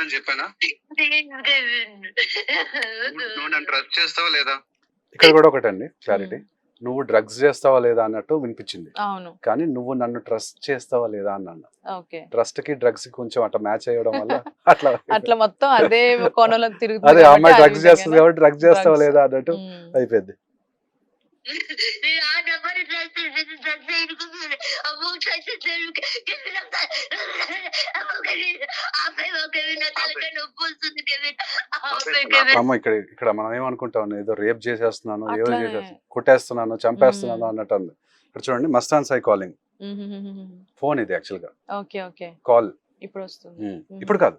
చేయనని చెప్పానా? నువ్వు నన్ను ట్రస్ట్ చేస్తావా లేదా? ఇక్కడ కూడా ఒకటండి క్లారిటీ, నువ్వు డ్రగ్స్ చేస్తావా లేదా అన్నట్టు వినిపించింది. అవును. కానీ నువ్వు నన్ను ట్రస్ట్ చేస్తావా లేదా అన్నాను. ఓకే. ట్రస్ట్ కి డ్రగ్స్ కి కొంచెం అట్లా మ్యాచ్ అయ్యడం వల్ల అట్లా అట్లా మొత్తం అదే కోణంలో తిరుగుతుంది. అదే అమ్మాయి డ్రగ్స్ చేస్తుంది కాబట్టి డ్రగ్స్ చేస్తావా లేదా అన్నట్టు అయిపోయింది. అమ్మ ఇక్కడ మనం ఏమనుకుంటాం, ఏదో రేప్ చేసేస్తున్నాను, ఏదో చేసేస్తున్నాను, కొట్టేస్తున్నాను, చంపేస్తున్నాను అన్నట్టు ఉంది. ఇక్కడ చూడండి, మస్తాన్ సాయి కాలింగ్ ఫోన్ ఇది యాక్చువల్ గా. Okay okay. కాల్ ఇప్పుడు వస్తుంది. ఇప్పుడు కాదు,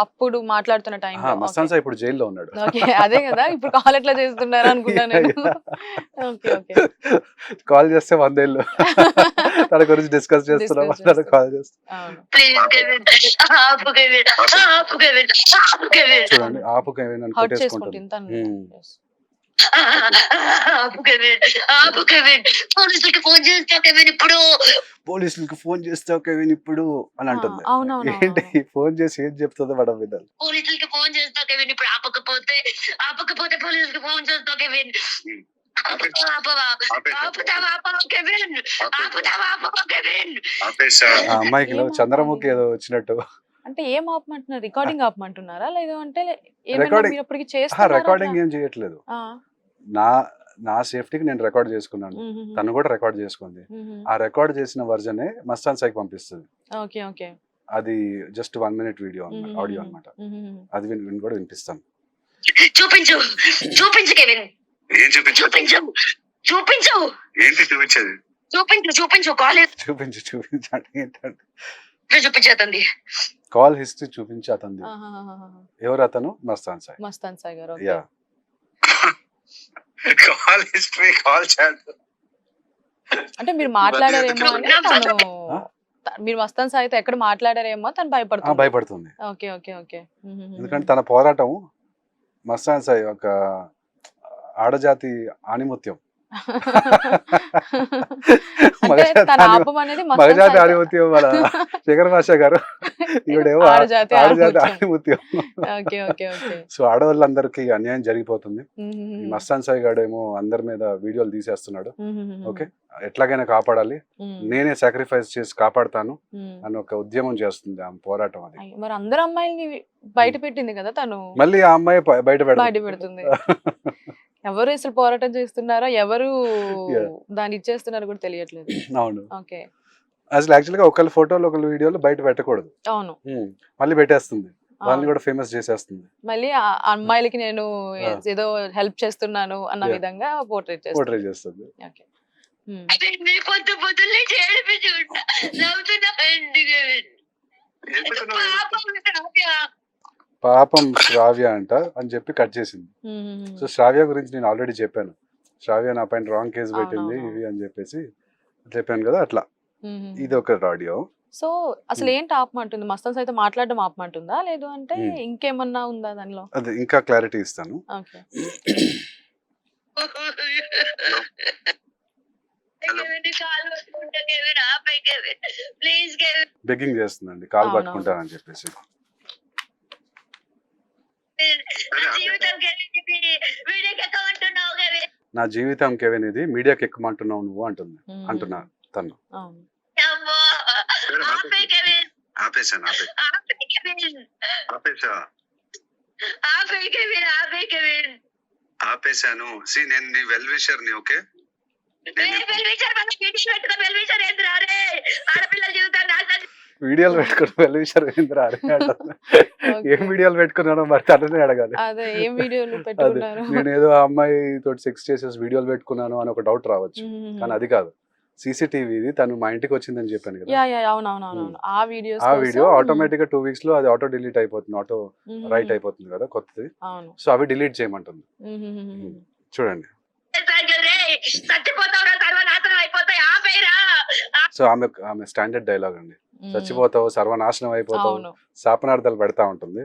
అప్పుడు మాట్లాడుతున్న టైం. మస్తాన్ సాయి ఇప్పుడు జైల్లో ఉన్నాడు. అదే కదా, ఇప్పుడు కాల్ ఎట్లా చేస్తున్నారు అనుకుంటాను నేను. Okay okay. కాల్ చేస్తే 100 ఏళ్ళు తన గురించి డిస్కస్ చేస్తున్నాం, కాల్ చేస్తాం. చూడండి, ఆపు కెవిన్ అని కొట్టేసుకుంటుంది. పోలీసులకి ఫోన్ చేస్తావు కెవిన్ ఇప్పుడు అని అంటుంది. ఏంటి ఫోన్ చేసి ఏం చెప్తుందో మేడం వినాలి. పోలీసులకి ఫోన్ చేస్తావు కెవిన్ ఇప్పుడు, ఆపకపోతే పోలీసులకి ఫోన్ చేస్తావు కెవిన్. అమ్మాయికి చంద్రముఖి ఏదో వచ్చినట్టు. అంటే ఏం ఆపమంటున్నారు? రికార్డింగ్ ఆపమంటున్నారా లేదు అంటే రికార్డింగ్ ఏం చేయట్లేదు. నా సేఫ్టీకి నేను రికార్డ్ చేసుకున్నాను, తను కూడా రికార్డ్ చేసుకుంది. ఆ రికార్డ్ చేసిన వర్జనే మస్తాన్ సాయికి పంపిస్తుంది. అది జస్ట్ 1 minute వీడియో ఆడియో అన్నమాట. అది విని కూడా వినిపిస్తాను. చూపించు కెవిన్. ఏం చూపించు? చూపించు. ఏంటి చూపించేది? చూపించు కాలేజ్ చూపించండి ఏంటంటే చూపించేతంది. Call history చూపించేతంది. ఎవరు అతను? మస్తాన్ సాయి గారు. Yeah, call history, call chat. అంటే మీరు మాట్లాడారేమో అని మీరు మస్తాన్ సాయితో ఎక్కడ మాట్లాడారేమో తను భయపడుతుంది. Okay okay okay. ఎందుకంటే తన పోరాటం మస్తాన్ సాయి ఒక ఆడజాతి ఆణిముత్యం, మగజాతి ఆణిముత్యం వాళ్ళ శేఖర్ భాష గారు. ఈవిడేమో ఆడజాతి ఆణిముత్యం. సో ఆడవాళ్ళందరికీ అన్యాయం జరిగిపోతుంది. మస్తాన్ సాయి గారు ఏమో అందరి మీద వీడియోలు తీసేస్తున్నాడు. ఓకే, ఎట్లాగైనా కాపాడాలి, నేనే సాక్రిఫైస్ చేసి కాపాడతాను అని ఒక ఉద్యమం చేస్తుంది, ఆమె పోరాటం. అది మరి అందరు అమ్మాయిల్ని బయట పెట్టింది కదా తను, మళ్ళీ ఆ అమ్మాయి బయట పెడుతుంది. ఎవరు అసలు పోరాటం చేస్తున్నారో, ఎవరు దాన్ని ఇచ్చేస్తున్నారో కూడా తెలియట్లేదు. అవును. ఓకే, అసలు యాక్చువల్ గా ఒకళ్ళ ఫోటోలు ఒకళ్ళ వీడియోలు బయట పెట్టకూడదు. అవును, మళ్ళీ పెట్టేస్తుంది, వాళ్ళని కూడా ఫేమస్ చేసేస్తుంది. మళ్ళీ ఆ అమ్మాయిలకి నేను ఏదో హెల్ప్ చేస్తున్నాను అన్న విధంగా పోర్ట్రేట్ చేస్తుంది. ఓకే. పాపం శ్రావ్య అంట అని చెప్పి కట్ చేసింది. సో శ్రావ్య గురించి నేను ఆల్రెడీ చెప్పాను, శ్రావ్య నా పైన రాంగ్ కేసు పెట్టింది ఇవి అని చెప్పేసి చెప్పాను కదా, అట్లా. ఇది ఒక ఆడియో. సో అసలు ఏంటి ఆపమంటుంది? మస్తాన్ సాయితో మాట్లాడడం ఆపమంటుందా లేదు అంటే ఇంకేమన్నా ఉందా దానిలో? అదే ఇంకా క్లారిటీ ఇస్తాను. ఓకే. బెగ్గింగ్ చేస్తుందండి, కాల్ పట్టుకుంటానని చెప్పేసి. నా జీవితం కెవిన్ ఇది, మీడియాకి ఎక్కమంటున్నావు నువ్వు అంటున్నా తను. ఆపేశాను. నేను నీ వెల్ విషర్ ని. ఓకే, వీడియోలు పెట్టుకుని వెల్ విషర్ ఏం వీడియోలు పెట్టుకున్నానో మరి తననే అడగాలి. నేను ఏదో అమ్మాయి తోటి సెక్స్ చేసేసి వీడియోలు పెట్టుకున్నాను అని ఒక డౌట్ రావచ్చు, కానీ అది కాదు. CCTV ఇది, తను మా ఇంటికి వచ్చిందని చెప్పాను కదా, ఆ వీడియో ఆటోమేటిక్ గా 2 weeks లో అది ఆటో డిలీట్ అయిపోతుంది, ఆటో రైట్ అయిపోతుంది కదా కొత్తది. సో అవి డిలీట్ చేయమంటుంది. చూడండి. సో ఆమె స్టాండర్డ్ డైలాగ్ అండి, చచ్చిపోతావు, సర్వనాశనం అయిపోతావు, శాపనార్థాలు పెడతా ఉంటుంది.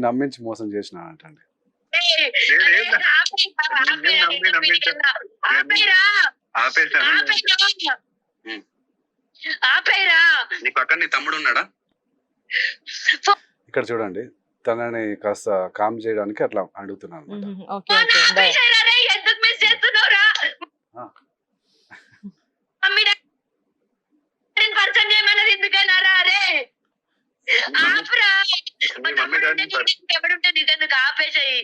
నమ్మించి మోసం చేసిన అంటండి. ఆపేసాను. ఆపేరా ఉమ్. ఆపేరా నీ పక్కన నీ తమ్ముడు ఉన్నాడా? ఇక్కడ చూడండి, తనని కాస్త కామ్ చేయడానికి అట్లా అడుగుతున్నాను అనమాట. ఓకే ఓకే డై ఆపేరా రే, ఎందుకు మిస్ చేస్తున్నావురా? ఆ. మమ్మీ డాడీని పరిచయం చేయమన్నది ఎందుకన్నారా రే? ఆపురా. మీ మమ్మీ డాడీని ఎవడుంటే నీకెందుకు ఆపేసాయి?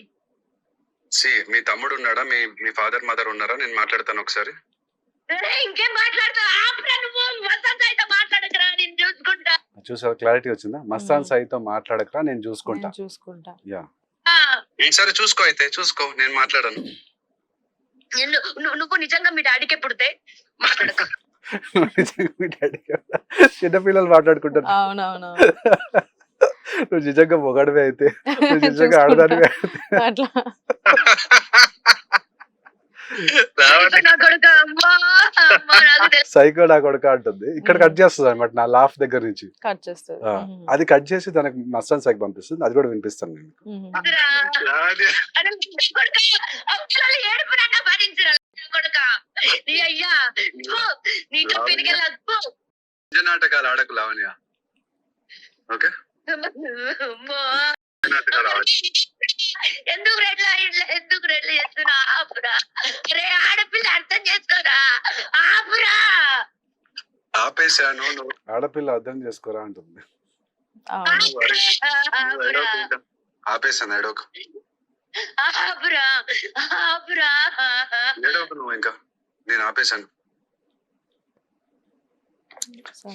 మీ తమ్ముడు ఉన్నాడా? మీ ఫాదర్ మదర్ ఉన్నారా? నేను మాట్లాడతాను ఒకసారి. ఇంకేం మాట్లాడతావు? ఆపురా నువ్వు. వసంత అయితే మాట్లాడకరా, నేను చూసుకుంటా. చూసారా, క్లారిటీ వచ్చిందా? మస్తాన్ సాయితో మాట్లాడకరా, నేను చూసుకుంటా. నేను చూసుకుంటా. యా, సరే చూసుకో, అయితే చూసుకో, నేను మాట్లాడను. నువ్వు నిజంగా మీ డాడీకే పుడితే మాట్లాడక. నిజంగా మీ డాడీకి చిన్నపిల్లలు మాట్లాడుకుంటారు. అవునవును నువ్వు నిజంగా మొగాడివే అయితే, నువ్వు నిజంగా ఆడదానివే అయితే. అట్లా నా కొడుకు అమ్మా అమ్మా నాకు తెలుసు. సైకో నా కొడుక అంటుంది. ఇక్కడ కట్ చేస్తుంది అనమాట నా లాఫ్ దగ్గర నుంచి. కట్ చేస్తుంది. ఆ, అది కట్ చేసి తనకి మస్తాన్ సాయికి పంపిస్తుంది. అది కూడా వినిపిస్తాను నేను. అరే నా కొడుకా, అసలు ఏడుపునన్నా భరించరా నా కొడుకా. నీ అయ్యా నీతో పెరిగేలా నాటకాలు ఆడకు లావణ్య, ఓకే? నాటకాలు ఆడకు. ఎందుకు రెడ్ల ఎందుకు రెడ్ల చేస్తున్నా? ఆపురా రే, ఆడపిల్ల అర్థం చేసుకోరా, ఆపురా. ఆపేశాను. నువ్వు ఆడపిల్ల అర్థం చేసుకోరా అంటుంది. ఏడవకు ఇంకా. ఆపేశాను, ఏడవకు. ఆపురా ఆపురా. ఏడవకు నువ్వు ఇంకా, నేను ఆపేశాను.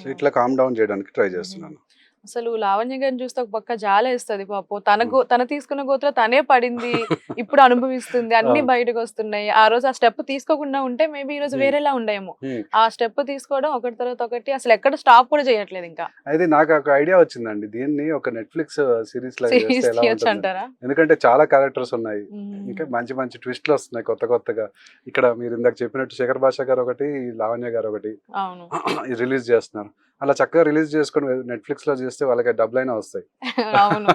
సో ఇట్లా కామ్ డౌన్ చేయడానికి ట్రై చేస్తున్నాను. అసలు లావణ్య గారిని చూస్తే ఒక పక్క జాలేస్తుంది పాపం. తన తీసుకున్న గోత్ర తనే పడింది, ఇప్పుడు అనుభవిస్తుంది, అన్ని బయటకు వస్తున్నాయి. ఆ రోజు ఆ స్టెప్ తీసుకోకుండా ఉంటే మేబీ ఈ రోజు వేరేలా ఉండేమో. ఆ స్టెప్ తీసుకోవడం ఒకటి తర్వాత ఒకటి, అసలు ఎక్కడ స్టాప్ కూడా చేయట్లేదు ఇంకా. అయితే నాకు ఒక ఐడియా వచ్చిందండి, దీన్ని ఒక నెట్ఫ్లిక్స్ సిరీస్ లాగా చేస్తే ఎలా తీయొచ్చు ఉంటుంది? అంటారా? ఎందుకంటే చాలా క్యారెక్టర్స్ ఉన్నాయి, ఇంకా మంచి మంచి ట్విస్ట్లు వస్తున్నాయి కొత్త కొత్తగా. ఇక్కడ మీరు ఇందాక చెప్పినట్టు శేఖర్ భాష గారు ఒకటి, లావణ్య గారు ఒకటి అవును రిలీజ్ చేస్తున్నారు. అలా చక్కగా రిలీజ్ చేసుకొని నెట్ఫ్లిక్స్ లో చేస్తే వాళ్ళకి డబ్బులైనా వస్తాయి. అవును,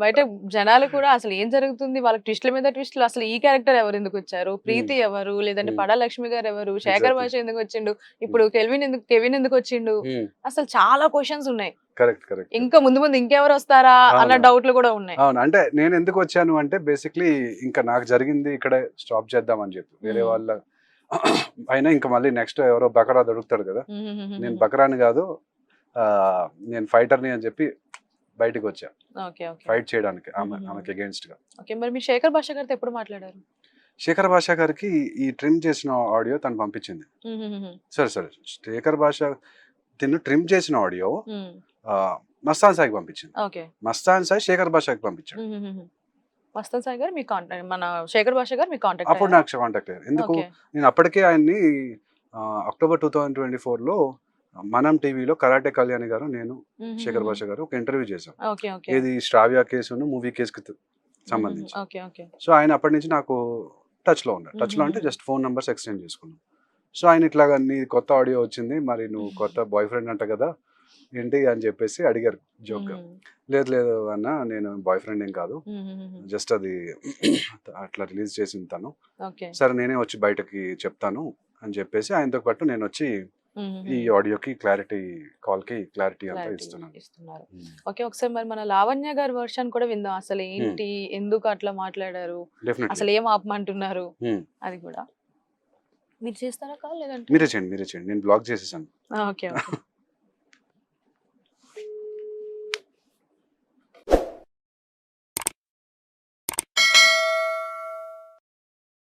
బయట జనాలు కూడా అసలు ఏం జరుగుతుంది, వాళ్ళకి ట్విస్ట్ల మీద ట్విస్ట్లు, అసలు ఈ క్యారెక్టర్ ఎవరు ఎందుకు వచ్చారు, ప్రీతి ఎవరు, లేదంటే పడా లక్ష్మి గారు ఎవరు, శేఖర్ భాష ఎందుకు వచ్చిండు, ఇప్పుడు కెవిన్ ఎందుకు వచ్చిండు, అసలు చాలా క్వశ్చన్స్ ఉన్నాయి. Correct correct. ఇంకా ముందు ముందు ఇంకెవరు వస్తారా అన్న డౌట్లు కూడా ఉన్నాయి. అవును, అంటే నేను ఎందుకు వచ్చాను అంటే బేసిక్లీ ఇంకా నాకు జరిగింది ఇక్కడే స్టాప్ చేద్దామని చెప్పి, వేరే వాళ్ళ అయినా ఇంకా మళ్ళీ నెక్స్ట్ ఎవరో బకరా దొరుకుతాడు కదా, నేను బకరాని కాదు నేను ఫైటర్ని అని చెప్పి బయటకు వచ్చా ఫైట్ చేయడానికి ఆమెకి అగేన్స్ట్ గా. మరి మీరు శేఖర్ భాష గారితో ఎప్పుడు మాట్లాడారు? శేఖర్ భాష గారికి ఈ ట్రిమ్ చేసిన ఆడియో తను పంపించింది. సరే శేఖర్ భాష తిన్ను ట్రిమ్ చేసిన ఆడియో మస్తాన్ సాయికి పంపించింది. మస్తాన్ సాయి శేఖర్ భాషకి పంపించాడు. మస్తాన్ సాయి గారు మీ కాంటాక్ట్, మన శేఖర్ భాష గారు మీ కాంటాక్ట్ అప్పుడు నాకు కాంటాక్ట్ అయ్యారు. ఎందుకు, నేను అప్పటికే ఆయన్ని అక్టోబర్ 2024లో మనం టీవీలో కరాటే కళ్యాణి గారు, నేను, శేఖర్ భాష గారు ఒక ఇంటర్వ్యూ చేశాం. ఇది శ్రావ్య కేసును మూవీ కేసుకి సంబంధించి. సో ఆయన అప్పటి నుంచి నాకు టచ్ లో ఉన్నాడు. టచ్ లో అంటే జస్ట్ ఫోన్ నంబర్స్ ఎక్స్చేంజ్ చేసుకున్నాం. సో ఆయన ఇట్లాగా నీ కొత్త ఆడియో వచ్చింది, మరి నువ్వు కొత్త బాయ్ ఫ్రెండ్ అంట కదా ఏంటి అని చెప్పేసి అడిగారు జోక్. లేదు అన్న, నేను బాయ్ ఫ్రెండ్ ఏం కాదు, జస్ట్ అది అట్లా రిలీజ్ చేసింది తను, సరే నేనే వచ్చి బయటకి చెప్తాను అని చెప్పేసి ఆయనతో పాటు నేను వచ్చి ఈ ఆడియోకి క్లారిటీ, కాల్ కి క్లారిటీ అంతా ఇస్తున్నారు. ఓకే, ఒకసారి మరి మన లావణ్య గారి వర్షన్ కూడా విందాం. అసలు ఏంటి, ఎందుకు అట్లా మాట్లాడారు, అసలు ఏం ఆపమంటున్నారు, అది కూడా మీరు చేస్తారా కాల్, లేదంటే మీరే చేయండి, నేను బ్లాక్ చేసేసాను. Okay okay